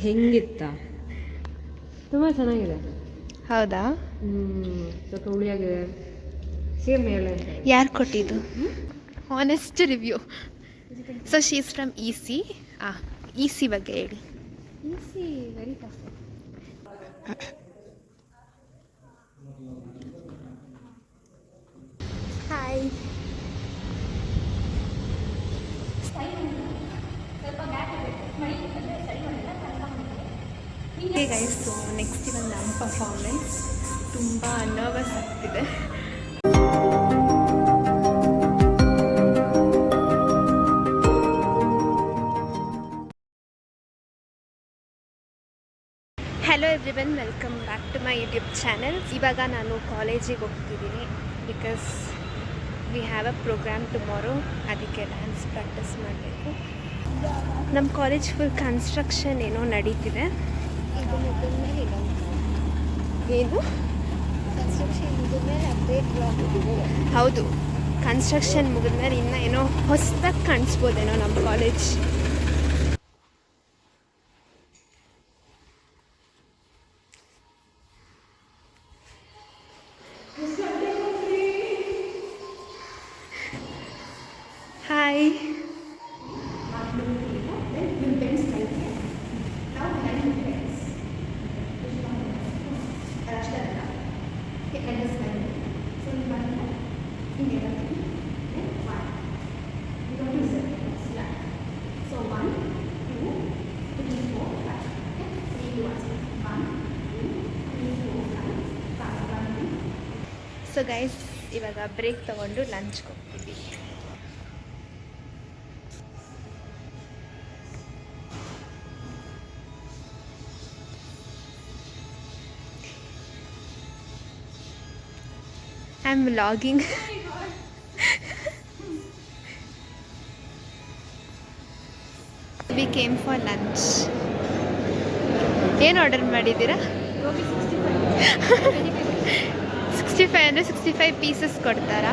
ಹೆಂಗಿತ್ತ? ತುಂಬ ಚೆನ್ನಾಗಿದೆ. ಹೌದಾ? ಸ್ವಲ್ಪ ಹುಳಿಯಾಗಿದೆ. ಸೇಮ್ ಹೇಳಿ ಅಂತ. ಯಾರು ಕೊಟ್ಟಿದ್ದು? Honest review. So she is from E C. E C ಬಗ್ಗೆ ಹೇಳಿ. E C very tough. Hi. Hey guys, so next ಇವಾಗ ನಮ್ಮ ಪರ್ಫಾರ್ಮೆನ್ಸ್ ತುಂಬ ನರ್ವಸ್ ಆಗ್ತಿದೆ. Hello everyone, welcome back to my YouTube channel. ಇವಾಗ ನಾನು ಕಾಲೇಜಿಗೆ ಹೋಗ್ತಿದ್ದೀನಿ because we have a programme tomorrow. ಅದಕ್ಕೆ ಡ್ಯಾನ್ಸ್ ಪ್ರಾಕ್ಟೀಸ್ ಮಾಡಬೇಕು. ನಮ್ಮ ಕಾಲೇಜ್ ಫುಲ್ ಕನ್ಸ್ಟ್ರಕ್ಷನ್ ಏನೋ ನಡೀತಿದೆ. ಏನು? ಹೌದು, ಕನ್ಸ್ಟ್ರಕ್ಷನ್ ಮುಗಿದ್ಮೇಲೆ ಇನ್ನೂ ಏನೋ ಹೊಸದಾಗಿ ಕಾಣಿಸ್ಬೋದೇನೋ ನಮ್ಮ ಕಾಲೇಜ್. ಹಾಯ್. ಸೊ ಗೈಸ್, ಇವಾಗ ಬ್ರೇಕ್ ತೊಗೊಂಡು ಲಂಚ್ಗೆ ಹೋಗ್ತೀವಿ. I am vlogging. We came for lunch. ಏನು ಆರ್ಡರ್ ಮಾಡಿದ್ದೀರಾ? 65 ಅಂದರೆ 65 ಪೀಸಸ್ ಕೊಡ್ತಾರಾ?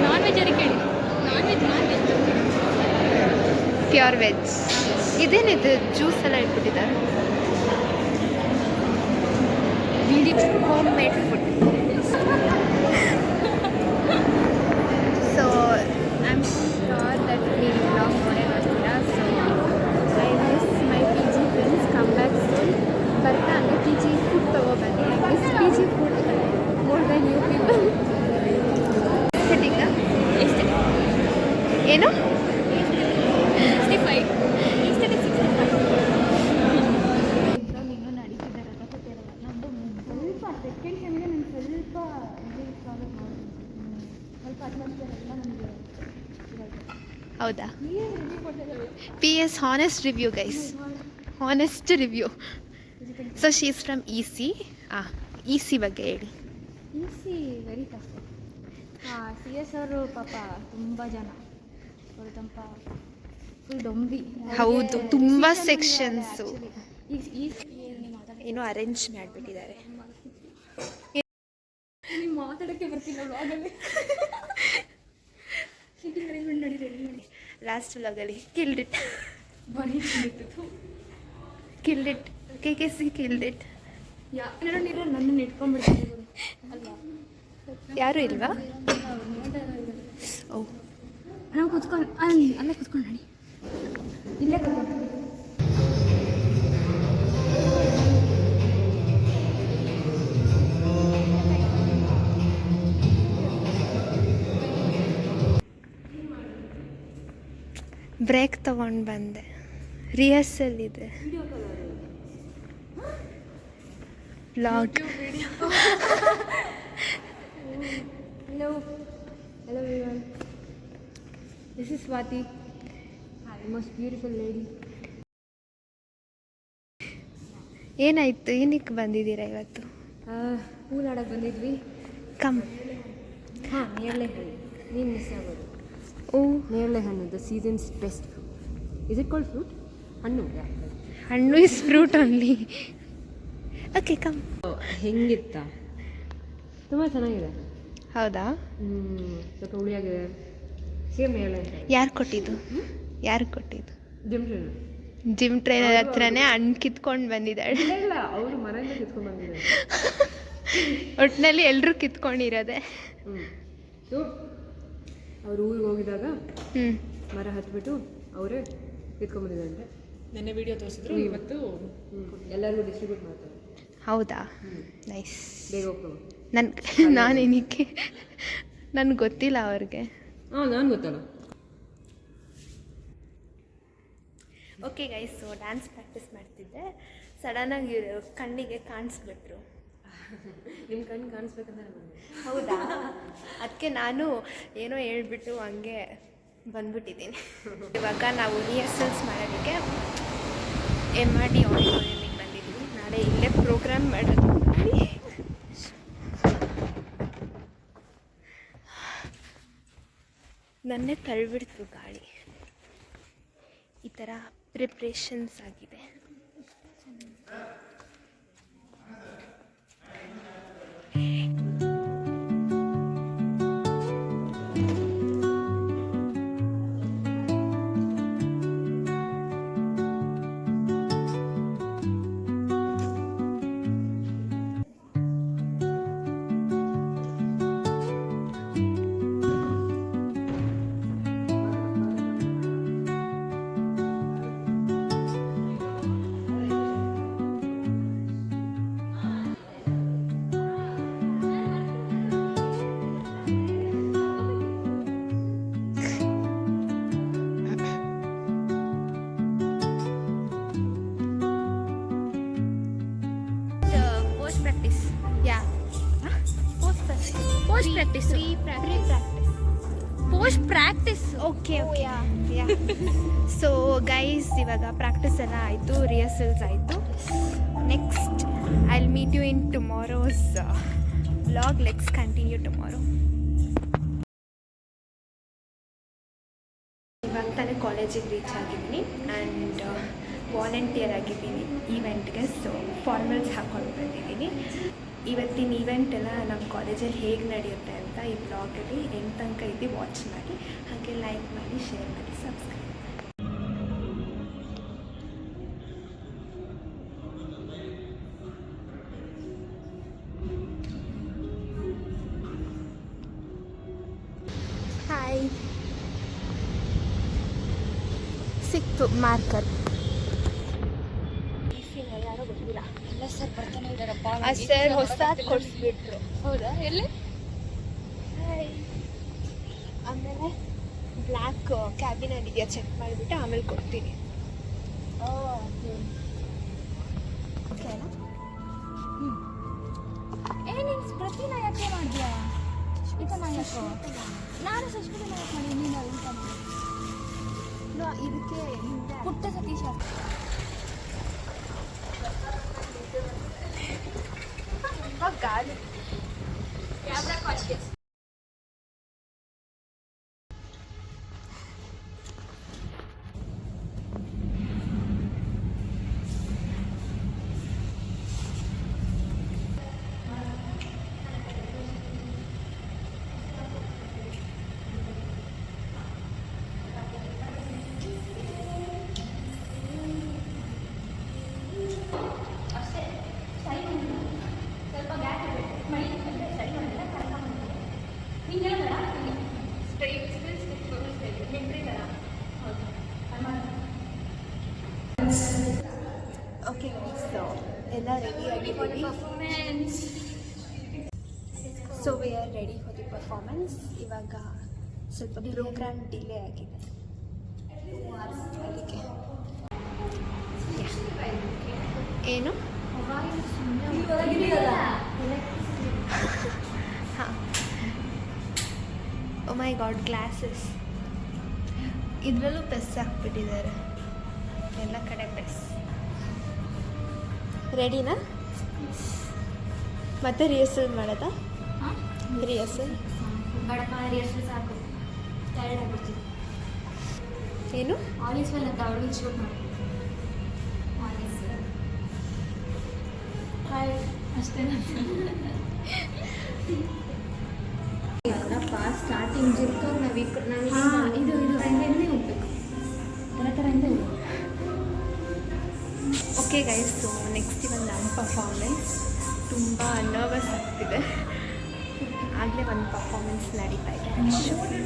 ನಾನ್ ವೆಜ್ ಅದಕ್ಕೆ ಹೇಳಿ. Non veg pure veg. ಇದೇನಿದು ಜ್ಯೂಸ್ ಎಲ್ಲ ಇಟ್ಬಿಟ್ಟಿದ್ದಾರೆ. Home made food. So I am sure that ನೀವು ವ್ಲಾಗ್ ನೋಡೇ ಮಾಡ್ತೀರಾ. So I miss my P G friends. Come back soon. ಬರ್ತಾ ಅಂದರೆ ಪಿ ಜಿ ಫುಡ್ ತೊಗೊಬನ್ನಿ. I miss P G food more than you people. ಏನು? 65. Exam ಇನ್ನೂ ನಡೀತಿದ್ದಾರೆ. ನಮ್ಮದು ಸ್ವಲ್ಪ ಸೆಕೆಂಡ್ ಸೆಮಿಗೆ ನಾನು ಸ್ವಲ್ಪ ಫಾಲೋ ಮಾಡ್ತೀನಿ. ಸ್ವಲ್ಪ ಅಟ್ಮಾಸ್ಫಿಯರ್ ಎಲ್ಲ ನಮಗೆ. ಹೌದಾ? P S honest review guys, honest review. So she is from E C. E C ಬಗ್ಗೆ ಹೇಳಿ. E C very tough. C S ಅವರು ಪಾಪ ತುಂಬ ಜನ ಅವರು ತುಂಬ ಫುಲ್ ಡೊಂಬಿ. ಹೌದು, ತುಂಬ ಸೆಕ್ಷನ್ಸು ಏನೋ ಅರೇಂಜ್ ಮಾಡಿಬಿಟ್ಟಿದ್ದಾರೆ. ಮಾತಾಡೋಕ್ಕೆ ಬರ್ತಿಲ್ಲ ವ್ಲಾಗಲ್ಲಿ. ಲಾಸ್ಟ್ ವ್ಲಾಗಲ್ಲಿ killed it. K K C killed it. ಯಾರು ನನ್ನ ಇಟ್ಕೊಂಡ್ಬಿಡ್ತೀನಿ ಅಲ್ಲ. ಯಾರು ಇಲ್ವಾ? ಓ, ನಾವು ಕೂತ್ಕೊಂಡು ಅಲ್ಲೇ ಕೂತ್ಕೊಂಡು ನಡಿ. ಇಲ್ಲೇ ಕೂತ್ಕೊಂಡು ಬ್ರೇಕ್ ತೊಗೊಂಡು ಬಂದೆ. ರಿಹರ್ಸಲ್ ಇದೆ. Vlog. Hello everyone. This is Swati. Hi, most beautiful lady. ಏನಾಯಿತು? ಏನಕ್ಕೆ ಬಂದಿದ್ದೀರಾ ಇವತ್ತು? ಹೂವು ನಾಡಕ್ಕೆ ಬಂದಿದ್ವಿ. ಕಮ್. ನೇರಳೆ ಹಣ್ಣು. ನೀನು ಮಿಸ್ ಆಗೋದು. ಓ, ನೇರಳೆ ಹಣ್ಣು, the season's best fruit. Is it called fruit? ಹಣ್ಣು. ಹಣ್ಣು is fruit only. Okay, come. ಹೆಂಗಿತ್ತ? ತುಂಬ ಚೆನ್ನಾಗಿದೆ. ಹೌದಾ? ಸ್ವಲ್ಪ ಹುಳಿಯಾಗಿದೆ. ಸೇಮ್ ನೇರಳೆ. ಯಾರು ಕೊಟ್ಟಿದ್ದು? ಯಾರು ಕೊಟ್ಟಿದ್ದು? ಜಮ್ಷನ್. ಜಿಮ್ ಟ್ರೈನರ್ ಹತ್ರನೇ ಹಣ್ಣು ಕಿತ್ಕೊಂಡು ಬಂದಿದ್ದಾಳೆ. ಇಲ್ಲ ಅವರು ಮನೆಯಿಂದ ಕಿತ್ಕೊಂಡು ಬಂದಿದ್ದಾರೆ. ಒಟ್ಟಿನಲ್ಲಿ ಎಲ್ಲರೂ ಕಿತ್ಕೊಂಡಿರೋದೆ. ಸೊ ಅವ್ರು ಊರಿಗೆ ಹೋಗಿದಾಗ ಮರ ಹತ್ಬಿಟ್ಟು ಅವರೇ ಕಿತ್ಕೊಂಡ್ಬಂದಿದ್ದಾರೆ. ನೆನ್ನೆ ವಿಡಿಯೋ ತೋರಿಸಿದ್ರು, ಇವತ್ತು ಎಲ್ಲರಿಗೂ ಡಿಸ್ಟ್ರಿಬ್ಯೂಟ್ ಮಾಡ್ತಾರೆ. ಹೌದಾ, ನೈಸ್. ಬೇಗ ಹೋಗ್ತವೆ. ನಾನೇನಕ್ಕೆ ನನಗೆ ಗೊತ್ತಿಲ್ಲ ಅವ್ರಿಗೆ. ನಾನು ಗೊತ್ತಲ್ಲ. Okay guys, so dance practice ಮಾಡ್ತಿದ್ದೆ. ಸಡನ್ನಾಗಿ ಕಣ್ಣಿಗೆ ಕಾಣಿಸ್ಬಿಟ್ರು. ನಿಮ್ಮ ಕಣ್ಣು ಕಾಣಿಸ್ಬೇಕಂತ ಹೌದಾ, ಅದಕ್ಕೆ ನಾನು ಏನೋ ಹೇಳ್ಬಿಟ್ಟು ಹಂಗೆ ಬಂದ್ಬಿಟ್ಟಿದ್ದೀನಿ. ಇವಾಗ ನಾವು ರಿಹರ್ಸಲ್ಸ್ ಮಾಡೋದಕ್ಕೆ MRT ಆಡಿಟೋರಿಯಮಿಗೆ ಬಂದಿದ್ದೀವಿ. ನಾಳೆ ಇಲ್ಲೇ ಪ್ರೋಗ್ರಾಮ್ ಮಾಡೋದು. ನನ್ನೇ ತಳ್ಳಿಬಿಡ್ತು ಗಾಳಿ. ಈ ಥರ ಪ್ರಿಪ್ರೇಷನ್ಸ್ ಆಗಿದೆ. Post practice. Okay so guys, ಇವಾಗ ಪ್ರಾಕ್ಟೀಸ್ ಎಲ್ಲ ಆಯಿತು, ರಿಹರ್ಸಲ್ಸ್ ಆಯಿತು. Next I will meet you in tomorrow's vlog. Let's continue tomorrow. ಇವಾಗ ತಾನೇ ಕಾಲೇಜಿಗೆ ರೀಚ್ ಆಗಿದ್ದೀನಿ ಆ್ಯಂಡ್ ವಾಲಂಟಿಯರ್ ಆಗಿದ್ದೀನಿ ಈವೆಂಟ್ಗೆ. ಸೊ ಫಾರ್ಮಲ್ಸ್ ಹಾಕ್ಕೊಂಡು ಬಂದಿದ್ದೀನಿ. ಇವತ್ತಿನ ಈವೆಂಟ್ ಎಲ್ಲ ನಮ್ಮ ಕಾಲೇಜಲ್ಲಿ ಹೇಗೆ ನಡೆಯುತ್ತೆ ಅಂತ ಈ ಬ್ಲಾಗಲ್ಲಿ ಎಂಟು ತನಕ ಇದ್ದು ವಾಚ್ ಮಾಡಿ, ಹಾಗೆ ಲೈಕ್ ಮಾಡಿ, ಶೇರ್ ಮಾಡಿ, ಸಬ್ಸ್ಕ್ರೈಬ್. ಹಾಯ್, ಸಿಕ್ತು ಮಾರ್ಕರ್. ಯಾರೋ ಗೊತ್ತಿಲ್ಲ. ಎಲ್ಲ ಸರ್ ಬರ್ತಾನೆ ಇದ್ದಾರಪ್ಪ. ಸರ್ ಹೊಸದಾಗಿ ಕೊಡಿಸ್ಬಿಟ್ರು. ಹೌದಾ, ಎಲ್ಲಿ? ಆಮೇಲೆ ಬ್ಲ್ಯಾಕ್ ಕ್ಯಾಬಿನಲ್ಲಿ ಇದೆಯಾ ಚೆಕ್ ಮಾಡಿಬಿಟ್ಟು ಆಮೇಲೆ ಕೊಡ್ತೀನಿ. ಓಕೆನಾ? ನೀನು ಪ್ರತಿನ ಯಾಕೆ ಮಾಡಿದ್ಯಾ? ಈತ ನಾಯಕ ನಾನು ಸಸ್ಮಿತ ನಾಯಕ ಮಾಡಿ ನೀನು ಇಂತ ಮಾಡಿ ಇದಕ್ಕೆ ಪುಟ್ಟ ಸತೀಶ ಗಾಳಿ ಕ್ಯಾಮ್ರಾ ಕಾನ್ಶಿಯಸ್. ಓಕೆ, ಸೊ ಎಲ್ಲ ರೆಡಿ ಆಗಿದ್ದೀವಿ. So we are ready for the performance. ಇವಾಗ ಸ್ವಲ್ಪ ಪ್ರೋಗ್ರಾಮ್ ಡಿಲೇ ಆಗಿದೆ ಅದಕ್ಕೆ. ಏನು? ಹಾಂ, ಓ ಮೈ ಗಾಡ್, ಗ್ಲಾಸಸ್. ಇದರಲ್ಲೂ ಪ್ರೆಸ್ ಹಾಕ್ಬಿಟ್ಟಿದ್ದಾರೆ, ಎಲ್ಲ ಕಡೆ ಪ್ರೆಸ್. ರೆಡಿನಾ? ಮತ್ತೆ ರಿಹರ್ಸಲ್ ಮಾಡೋದಾ? ರಿಹರ್ಸಲ್ ಬೇಡಪ್ಪ, ರಿಹರ್ಸಲ್ ಸಾಕು, ಟೈರ್ಡ್ ಆಗ್ಬಿಡ್ತೀವಿ. ಏನು? ಆಲಿಸ್ ಮೇಲೆ ಅಂತ ಅವಳು ಶೂಟ್ ಮಾಡಿ ಆಲಿಸ್ ಹಾಯ್ ಅಷ್ಟೇ. ಅಲ್ಲಪ್ಪ, ಸ್ಟಾರ್ಟಿಂಗ್ ಜಿರ್ಕಾಗಿ ನಾವು ಇದು ಇದರಿಂದ ಹೋಗ್ಬೇಕು. ಥರ ಥರದಿಂದ ಹೋಗ್ಬೇಕು. ಓಕೆ ಗೈಸ್, ಸೊ ನೆಕ್ಸ್ಟ್ ಇವಾಗ ನಮ್ಮ ಪರ್ಫಾರ್ಮೆನ್ಸ್. ತುಂಬ ನರ್ವಸ್ ಆಗ್ತಿದೆ. ಆಗಲೇ ಒಂದು ಪರ್ಫಾರ್ಮೆನ್ಸ್ ನಡೀತಾ ಇದೆ ಆ್ಯಕ್ಚುಲಿ.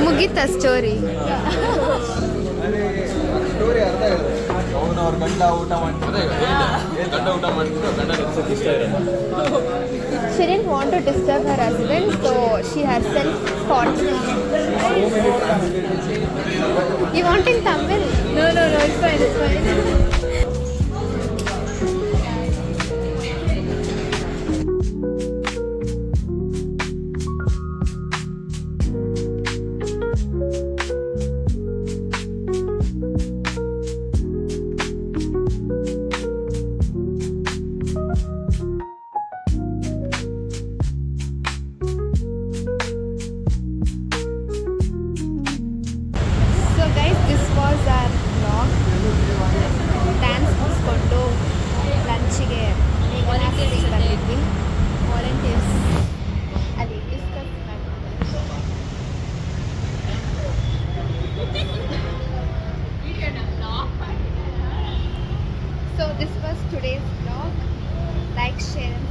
ಮುಗೀತಾ ಸ್ಟೋರಿ? ಸ್ಟೋರಿ ಅರ್ಥ ಹೇಳಿದೆ. ಅವನು ಅವ್ರ ಗಂಡ ಊಟ ಮಾಡ್ತಾರೆ, ಗಂಡ ಊಟ ಮಾಡ್ತಿದ್ರು, ಗಂಡ ನೆನ್ಸೋಕೆ ಇಷ್ಟ ಇರೋದು. She didn't want to disturb her husband, so she herself fought. You want in Tamil? No, it's fine, it's fine. So guys, this was our vlog. Dance ಮುಗಿಸ್ಕೊಂಡು ಲಂಚಿಗೆ ಬಂದಿದ್ವಿ. ವಾಲಂಟಿಯರ್ಸ್ ಅಲ್ಲಿ discuss So this was today's vlog. Like, share